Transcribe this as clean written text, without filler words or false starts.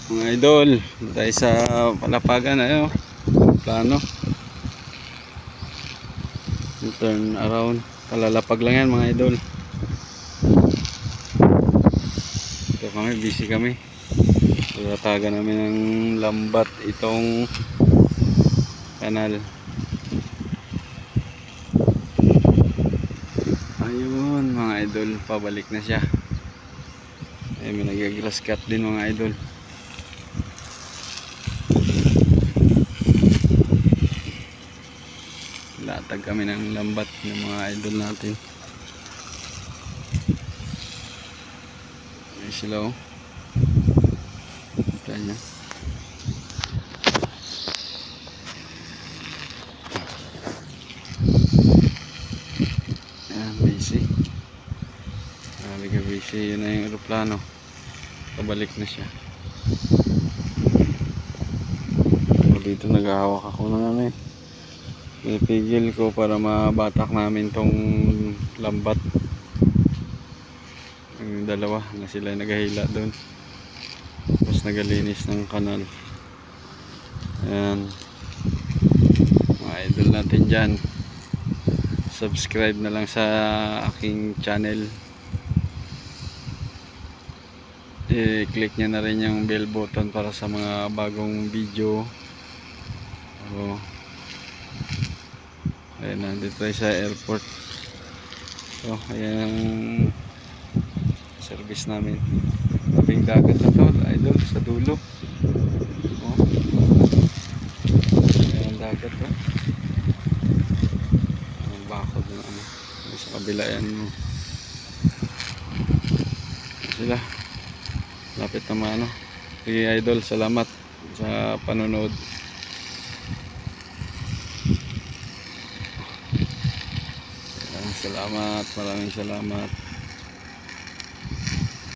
Mga idol, tayo sa palapagan ayo. Plano. Turn around. Kalalapag lang yan mga idol. Ito kami, busy kami. Tatagan namin ng lambat itong kanal. Ayun mga idol, pabalik na siya. Ay, may nag-grass cut din mga idol. Latag kami ng lambat ng mga idol natin. Ayan sila oh. Ito niya. Ayan, busy. Mega busy. Yun na yung aeroplano. Pabalik na siya. Dito nag-ahawak ako na namin. Pinipigil ko para mabatak namin tong lambat. Yung dalawa na sila naghahila doon. Tapos nagalinis ng kanal. Ayan. Mga idol natin dyan. Subscribe na lang sa aking channel. I-click nyo na rin yung bell button para sa mga bagong video. Ayan, nandito tayo sa airport. So, ayan ang service namin. Tabing dagat na to, idol, sa dulo. Oh. Ayan dagat to. Ang bakod na ano. Sa kabila yan mo. Sila. Lapit naman ano. Sige idol, salamat sa panonood. Salamat, maraming salamat.